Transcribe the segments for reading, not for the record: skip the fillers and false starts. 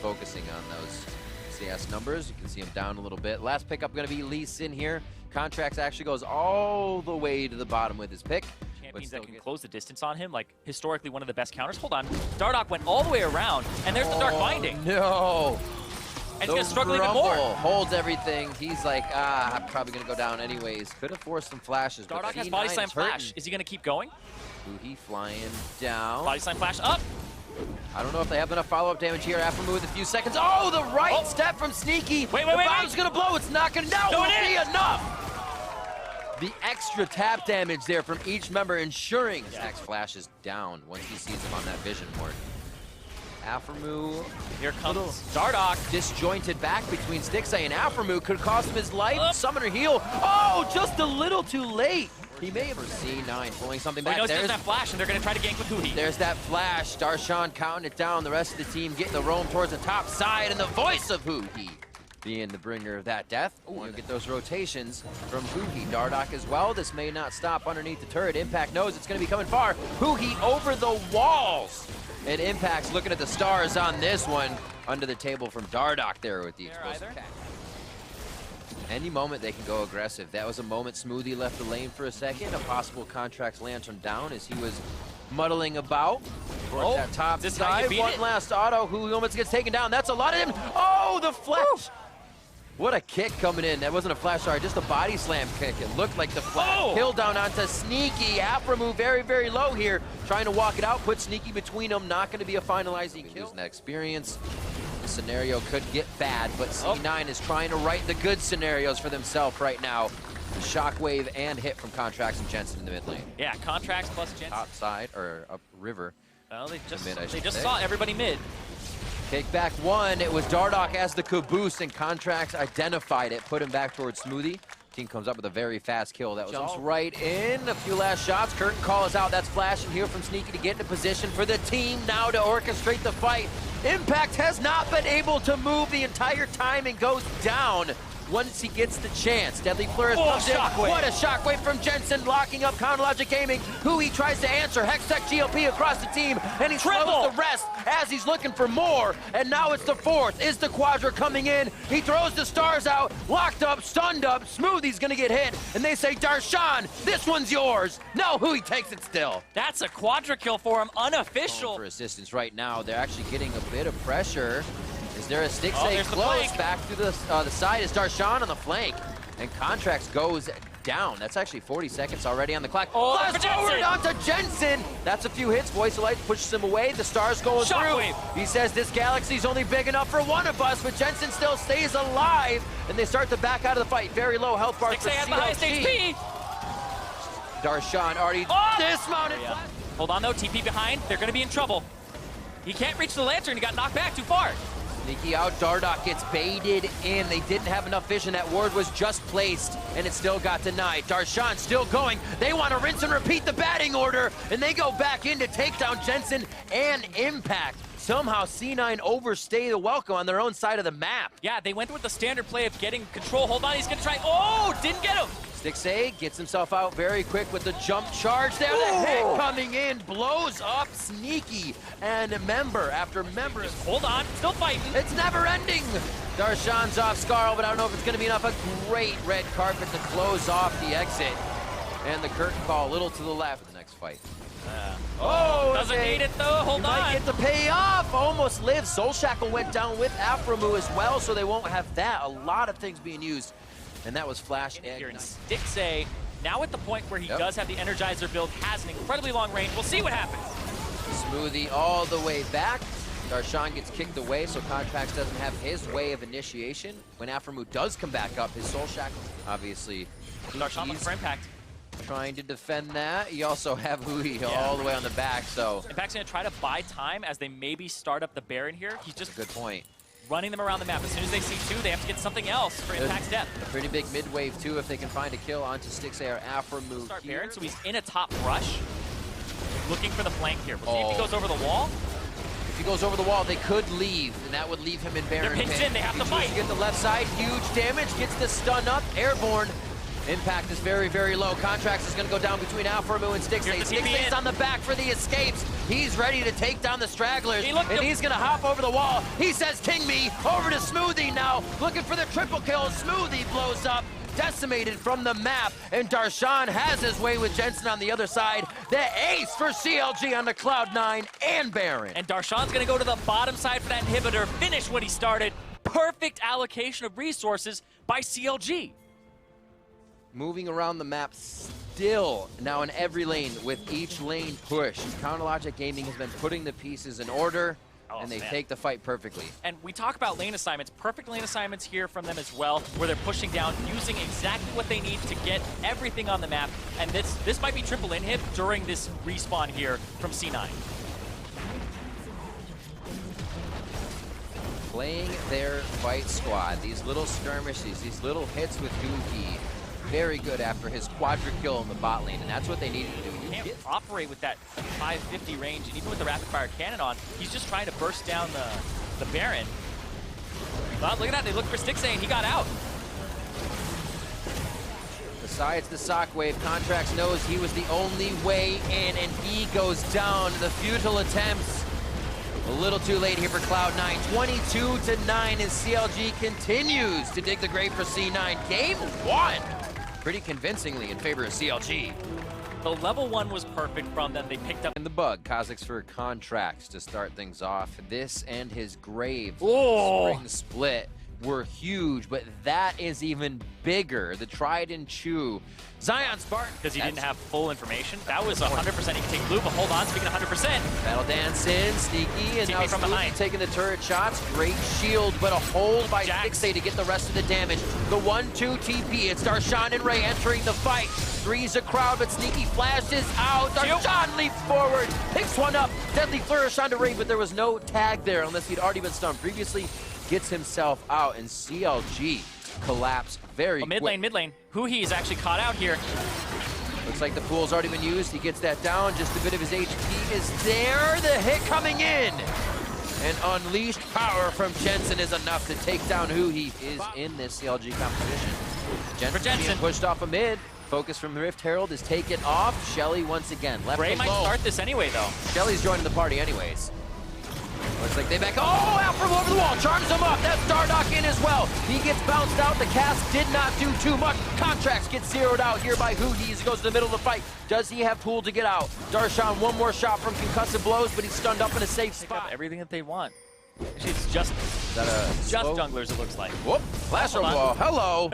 focusing on those CS numbers. You can see him down a little bit. Last pickup going to be Lee Sin here. Contracts actually goes all the way to the bottom with his pick. Champions that can close the distance on him, like historically one of the best counters. Hold on, Dardoch went all the way around, and there's the Dark Binding. No! And he's gonna struggle even more. Holds everything. He's like, I'm probably gonna go down anyways. Could have forced some flashes. Dardoch has Body Slam Flash. Is he gonna keep going? He flying down. Body Slam Flash up. I don't know if they have enough follow-up damage here. Aftermove with a few seconds. Oh, the right step from Sneaky. Wait. The bomb's gonna blow. It's not gonna. No, No, won't it be is. enough. The extra tap damage there from each member, ensuring Zach's flashes down once he sees him on that vision ward. Aftermove. Here comes Dardoch. Disjointed back between Stixay and Aftermove could cost him his life. Summoner heal. Oh, just a little too late. He may have C9 pulling something back. He knows there's that flash, and they're going to try to gank with Huhi. There's that flash. Darshan counting it down. The rest of the team getting the roam towards the top side, and the voice of Huhi being the bringer of that death. You'll get those rotations from Huhi. Dardoch as well. This may not stop underneath the turret. Impact knows it's going to be coming far. Huhi over the walls. And Impact's looking at the stars on this one. Under the table from Dardoch there with the explosive attack. Any moment they can go aggressive. That was a moment Smoothie left the lane for a second. A possible Contracts lantern down as he was muddling about towards that top side. One last auto. Who almost gets taken down. That's a lot of him. Oh, the flash. What a kick coming in. That wasn't a flash, sorry, just a body slam kick. It looked like the flash. Kill down onto Sneaky. Aftermove very, very low here. Trying to walk it out, put Sneaky between them. Not going to be a finalizing kill. Losing that experience. The scenario could get bad, but C9 is trying to write the good scenarios for themselves right now. The shockwave and hit from Contracts and Jensen in the mid lane. Yeah, Contracts plus Jensen. Top side, or up river. Well, they just saw everybody mid. Take back one. It was Dardoch as the caboose, and Contracts identified it, put him back towards Smoothie. Team comes up with a very fast kill. That was jumps right in. A few last shots. Curtain call is out. That's flashing here from Sneaky to get into position for the team now to orchestrate the fight. Impact has not been able to move the entire time and goes down once he gets the chance. Deadly Flourish comes in. What a shockwave from Jensen, locking up CounterLogic Gaming. Huhi tries to answer. Hextech GLP across the team, and he slows the rest as he's looking for more. And now it's the fourth. Is the Quadra coming in? He throws the stars out, locked up, stunned up. Smoothie's gonna get hit, and they say, Darshan, this one's yours. No, Huhi takes it still. That's a Quadra kill for him, unofficial. For assistance right now, they're actually getting a bit of pressure. Is there a Stixay close back to the side? Is Darshan on the flank? And Contracts goes down. That's actually 40 seconds already on the clock. Flash forward onto Jensen. That's a few hits. Voice of Light pushes him away. The stars going through. He says this galaxy's only big enough for one of us, but Jensen still stays alive. And they start to back out of the fight. Very low health bar for CLG. Stixay has the highest HP. Darshan already dismounted. Hold on though, TP behind. They're gonna be in trouble. He can't reach the lantern. He got knocked back too far. Sneaky out, Dardoch gets baited in. They didn't have enough vision. That ward was just placed, and it still got denied. Darshan still going. They want to rinse and repeat the batting order, and they go back in to take down Jensen and Impact. Somehow C9 overstay the welcome on their own side of the map. Yeah, they went with the standard play of getting control. Hold on, he's gonna try. Oh, didn't get him. Stixay gets himself out very quick with the jump charge there. The hit coming in, blows up Sneaky, and member after member. Just hold on, still fighting. It's never ending. Darshan's off Scarl, but I don't know if it's gonna be enough. A great red carpet to close off the exit. And the curtain call a little to the left for the next fight. Doesn't need it though, hold on. Might get the payoff, almost lives. Soul Shackle went down with Aframu as well, so they won't have that. A lot of things being used. And that was Flash here. Stixay, now at the point where he does have the Energizer build, has an incredibly long range. We'll see what happens. Smoothie all the way back. Darshan gets kicked away, so Contracts doesn't have his way of initiation. When Aframu does come back up, his Soul Shackle, obviously, Darshan looking for Impact. Trying to defend that. You also have Huhi all the way on the back, so. Impact's gonna try to buy time as they maybe start up the Baron here. He's just good point. Running them around the map. As soon as they see two, they have to get something else for Impact's depth. A pretty big mid wave too if they can find a kill onto Stixay or Aframu. Start Baron, so he's in a top rush, looking for the flank here. We'll see if he goes over the wall. If he goes over the wall, they could leave, and that would leave him in Baron. They're pinched in, they have to fight. Get the left side, huge damage, gets the stun up, airborne. Impact is very, very low. Contracts is going to go down between Afromu and Stixay. Stixay's on the back for the escapes. He's ready to take down the stragglers, and he's going to hop over the wall. He says, "King me," over to Smoothie now, looking for the triple kill. Smoothie blows up, decimated from the map, and Darshan has his way with Jensen on the other side. The ace for CLG on the Cloud9 and Baron. And Darshan's gonna go to the bottom side for that inhibitor, finish what he started. Perfect allocation of resources by CLG. Moving around the map still, now in every lane, with each lane push. CounterLogic Gaming has been putting the pieces in order, and they take the fight perfectly. And we talk about lane assignments, perfect lane assignments here from them as well, where they're pushing down, using exactly what they need to get everything on the map. And this might be triple inhib during this respawn here from C9. Playing their fight squad, these little skirmishes, these little hits with Doogie, very good after his quadra kill in the bot lane, and that's what they needed to do. You can't operate with that 550 range, and even with the rapid fire cannon on, he's just trying to burst down the Baron. But look at that, they looked for Stixay and he got out. Besides the sock wave, Contracts knows he was the only way in, and he goes down. The futile attempts. A little too late here for Cloud9. 22-9 as CLG continues to dig the grave for C9. Game 1. Pretty convincingly in favor of CLG. The level 1 was perfect from them. They picked up in the bug. Kha'Zix for Contracts to start things off. This and his grave spring split were huge, but that is even bigger. The tried and true Zion Spartan. Because he didn't have full information. That was 100%. He can take blue, but hold on, speaking of 100%. Battle Dance in, sneaky, and now from behind. Taking the turret shots. Great shield, but a hold by Stixay to get the rest of the damage. The 1-2 TP. It's Darshan and Ray entering the fight. Three's a crowd, but Sneaky flashes out. Darshan leaps forward, picks one up. Deadly flourish onto Ray, but there was no tag there unless he'd already been stunned previously. Gets himself out, and CLG collapse very quick. Mid lane. Huhi is actually caught out here. Looks like the pool's already been used. He gets that down. Just a bit of his HP is there. The hit coming in. And unleashed power from Jensen is enough to take down Huhi. Is in this CLG competition. Jensen being pushed off a mid. Focus from Rift Herald is taken off. Shelly once again left Ray alone. might start this anyway, though. Shelly's joining the party anyways. Looks like they back. Oh, out from over the wall. Charms him up. That's Dardock in as well. He gets bounced out. The cast did not do too much. Contracts get zeroed out here by Huhi as he goes to the middle of the fight. Does he have pool to get out? Darshan, one more shot from concussive blows, but he's stunned up in a safe spot. Up everything that they want. It's just slow? junglers, it looks like. Whoop. Flash wall. Hello.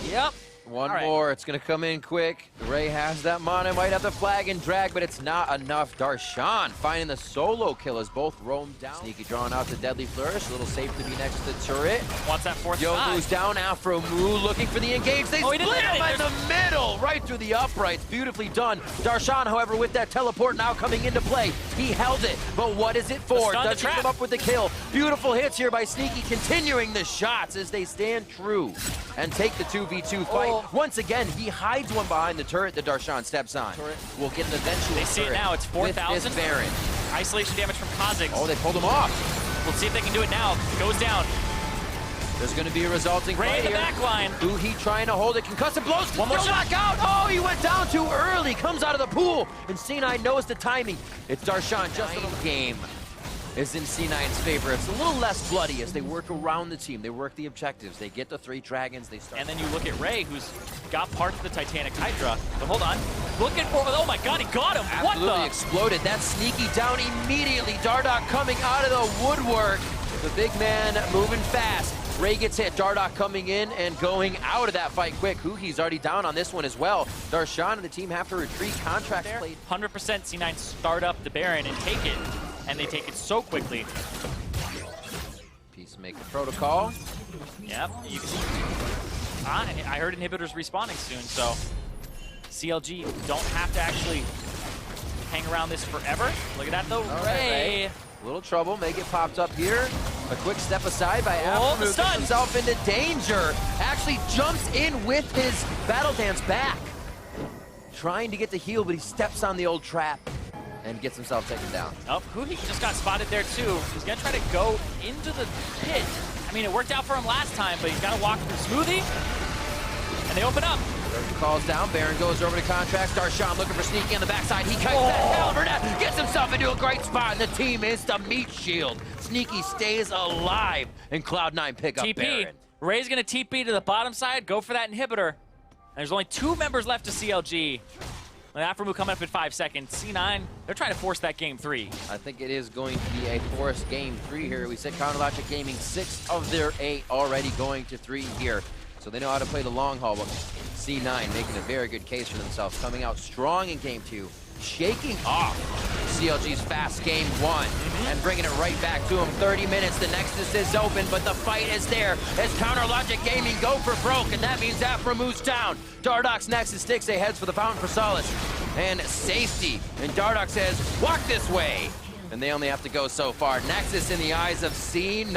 Yep. One more. It's going to come in quick. Ray has that mana. Might have the flag and drag, but it's not enough. Darshan finding the solo kill as both roam down. Sneaky drawing out the Deadly Flourish. A little safe to be next to the turret. Wants that fourth Yo moves down. Afromu looking for the engage. They split him in the middle, right through the uprights. Beautifully done. Darshan, however, with that teleport now coming into play. He held it, but what is it for? Does he come up with the kill? Beautiful hits here by Sneaky, continuing the shots as they stand true and take the 2v2 fight. Once again, he hides one behind the turret that Darshan steps on. We'll get an eventual They see it now. It's 4,000. Baron. Isolation damage from KazaLoLLCS. Oh, they pulled him off. We'll see if they can do it now. Goes down. There's going to be a resulting Ray fight in the here. back line. Huhi trying to hold it. Concussive blows. One more shot. Back out. Oh, he went down too early. Comes out of the pool. And C9 knows the timing. It's Darshan. Just a little game is in C9's favor. It's a little less bloody as they work around the team. They work the objectives. They get the 3 dragons. They start. And then you look at Ray, who's got part of the Titanic Hydra. But hold on. Looking for, oh my God, he got him. Absolutely What the? Exploded. That Sneaky down immediately. Dardock coming out of the woodwork. The big man moving fast. Ray gets hit. Dardock coming in and going out of that fight quick. Huhi's already down on this one as well. Darshan and the team have to retreat. Contracts played. 100% C9 start up the Baron and take it. And they take it so quickly. Peacemaker protocol. Yep. You can see. I heard inhibitors respawning soon, so CLG don't have to actually hang around this forever. Look at that though. Ray. A little trouble, may get popped up here. A quick step aside by Afromu, gets himself into danger. Actually jumps in with his Battle Dance back. Trying to get the heal, but he steps on the old trap and gets himself taken down. Oh, Huhi just got spotted there too. He's gonna try to go into the pit. I mean, it worked out for him last time, but he's gotta walk through Smoothie. And and they open up. Calls down, Baron goes over to contract, Darshan looking for Sneaky on the backside, he kites that down, Burnett gets himself into a great spot, and the team is the meat shield. Sneaky stays alive, and Cloud9 pick up TP. Baron. Ray's gonna TP to the bottom side, go for that inhibitor. And there's only 2 members left to CLG. And Afro coming up in 5 seconds. C9, they're trying to force that game 3. I think it is going to be a forced game 3 here. We said CounterLogic Gaming, 6 of their 8 already going to 3 here. So they know how to play the long haul. But C9 making a very good case for themselves, coming out strong in game 2, shaking off CLG's fast game 1 and bringing it right back to them. 30 minutes, the Nexus is open, but the fight is there as CounterLogic Gaming go for broke, and that means Afro moves down. Dardoch's Nexus sticks, they heads for the Fountain for solace and safety, and Dardoch says, walk this way. And they only have to go so far. Nexus in the eyes of C9,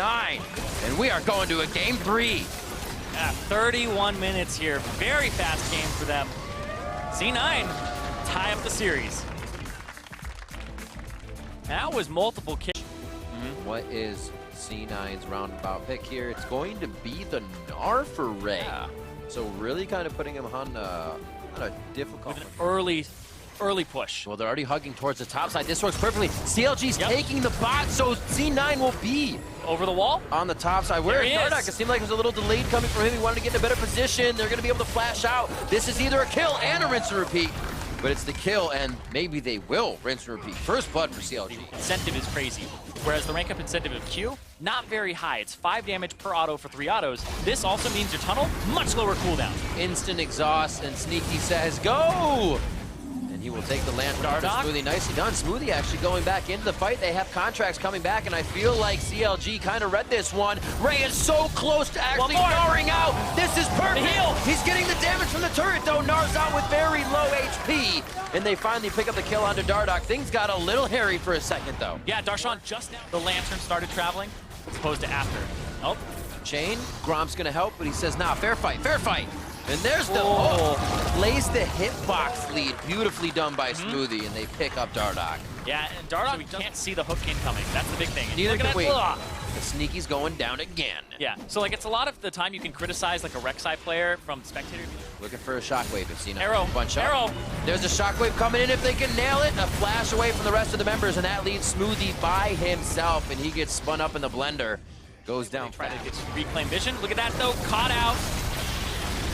and we are going to a game 3. Yeah, 31 minutes here. Very fast game for them. C9 tie up the series. That was multiple kills. What is C9's roundabout pick here? It's going to be the Gnar for Ray. Yeah. So really kind of putting him on a difficult With an early push. Well, they're already hugging towards the top side. This works perfectly. CLG's taking the bot, so C9 will be Over the wall? on the top side. Where is There he Dardoch? is. It seemed like it was a little delayed coming from him. He wanted to get in a better position. They're going to be able to flash out. This is either a kill and a rinse and repeat. But it's the kill, and maybe they will rinse and repeat. First blood for CLG. Incentive is crazy. Whereas the rank up incentive of Q, not very high. It's 5 damage per auto for 3 autos. This also means your tunnel, much lower cooldown. Instant exhaust, and Sneaky says, go! And he will take the lantern off Dardoch. Smoothie. Nicely done. Smoothie actually going back into the fight. They have contracts coming back, and I feel like CLG kind of read this one. Ray is so close to actually Gnaring out. This is perfect. The heal. He's getting the damage from the turret, though. Gnar's out with very low HP. And they finally pick up the kill onto Dardoch. Things got a little hairy for a second, though. Yeah, Darshan just now. The lantern started traveling as opposed to after. Oh, Chain, Gromp's gonna help, but he says, nah, fair fight, fair fight. And there's the hook. Lays the hitbox lead. Beautifully done by Smoothie, and they pick up Dardoch. yeah, and Dardoch, we can't see the hook incoming. That's the big thing. And Neither look at can we. that. The Sneaky's going down again. Yeah, so like it's a lot of the time you can criticize like a Rek'Sai player from spectator. Looking for a shockwave if Cena. Arrow, Bunch up. arrow. There's a shockwave coming in if they can nail it. A flash away from the rest of the members, and that leaves Smoothie by himself, and he gets spun up in the blender. Goes down. Try to get reclaim vision. Look at that though, caught out.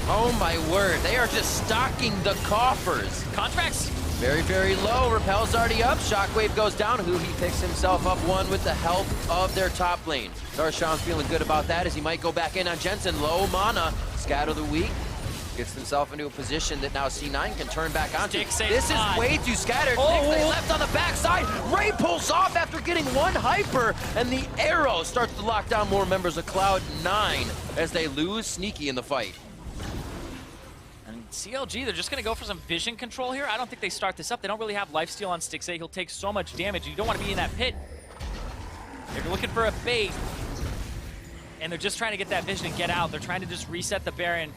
Oh my word, they are just stocking the coffers. Contracts. Very, very low. Repel's already up. Shockwave goes down. He picks himself up one with the help of their top lane. Darshan's feeling good about that as he might go back in on Jensen. Low mana. Scatter the weak. Gets himself into a position that now C9 can turn back onto. This is way too scattered. They left on the backside. Ray pulls off after getting one hyper, and the arrow starts to lock down more members of Cloud9 as they lose Sneaky in the fight. And CLG, they're just going to go for some vision control here. I don't think they start this up. They don't really have lifesteal on Stixay. He'll take so much damage. You don't want to be in that pit. They're looking for a bait. And they're just trying to get that vision and get out. They're trying to just reset the Baron.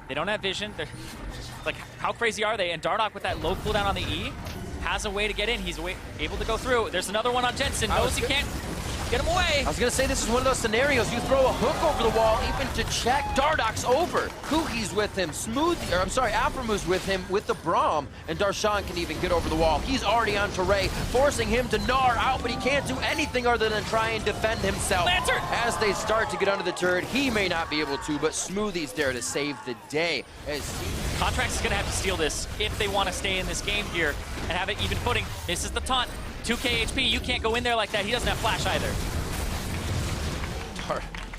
They don't have vision. They're like, how crazy are they? And Dardoch with that low cooldown on the E has a way to get in. He's able to go through. There's another one on Jensen. Knows he can't get him away. I was going to say this is one of those scenarios. You throw a hook over the wall even to check. Dardoch's over. Kuki's with him. Aframu's with him with the Braum. And Darshan can even get over the wall. He's already on to Ray, forcing him to Gnar out, but he can't do anything other than try and defend himself. Lantern! As they start to get under the turret, he may not be able to, but Smoothie's there to save the day. Contracts is going to have to steal this if they want to stay in this game here and have it even footing. Misses the taunt. 2k HP, you can't go in there like that. He doesn't have flash either.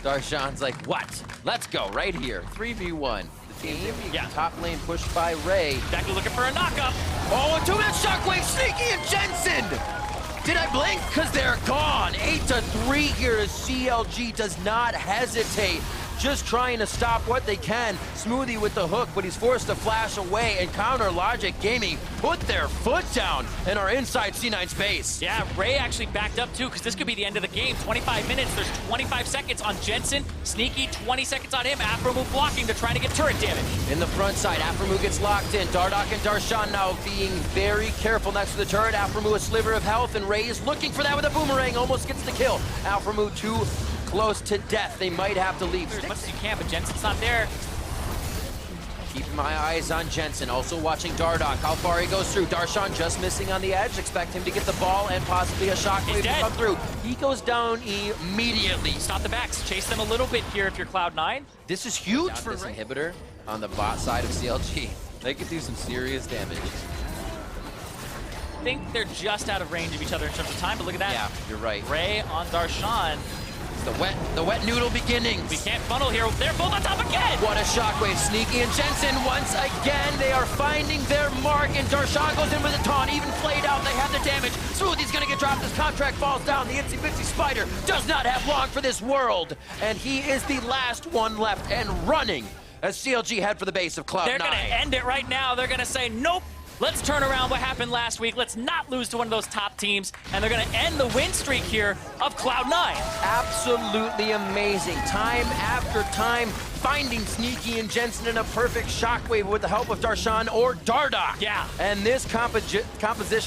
Darshan's like, what? Let's go right here. 3v1. The team, top lane pushed by Ray. Exactly looking for a knockup. Oh, a 2-minute shockwave, Sneaky and Jensen! Did I blink? Because they're gone. 8-3 here as CLG does not hesitate. Just trying to stop what they can. Smoothie with the hook, but he's forced to flash away, and CounterLogic Gaming put their foot down and are inside C9 space. Yeah, Ray actually backed up too, because this could be the end of the game. 25 minutes, there's 25 seconds on Jensen. Sneaky, 20 seconds on him. Aframu blocking, they're trying to get turret damage. In the front side, Aframu gets locked in. Dardoch and Darshan now being very careful next to the turret. Aframu a sliver of health, and Ray is looking for that with a boomerang. Almost gets the kill. Aframu too close to death. They might have to leave. As much as you can, but Jensen's not there. Keeping my eyes on Jensen, also watching Dardoch, how far he goes through. Darshan just missing on the edge. Expect him to get the ball and possibly a shockwave to come through. He goes down immediately. Stop the backs. Chase them a little bit here if you're Cloud9. This is huge for this inhibitor on the bot side of CLG. They could do some serious damage. I think they're just out of range of each other in terms of time, but look at that. Yeah, you're right. Ray on Darshan. The wet noodle beginnings. We can't funnel here. They're both on top again. What a shockwave. Sneaky and Jensen once again. They are finding their mark, and Darshan goes in with a taunt. Even played out, they have the damage. Smoothie's gonna get dropped. This contract falls down. The itsy bitsy spider does not have long for this world. And he is the last one left and running as CLG head for the base of Cloud9. They're gonna end it right now. They're gonna say, nope. Let's turn around what happened last week. Let's not lose to one of those top teams. And they're going to end the win streak here of Cloud9. Absolutely amazing. Time after time, finding Sneaky and Jensen in a perfect shockwave with the help of Darshan or Dardoch. Yeah. And this composition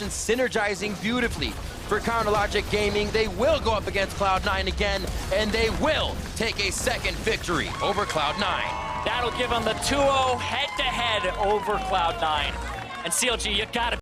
synergizing beautifully for Counterlogic Gaming. They will go up against Cloud9 again, and they will take a second victory over Cloud9. That'll give them the 2-0 head-to-head over Cloud9. And CLG, you gotta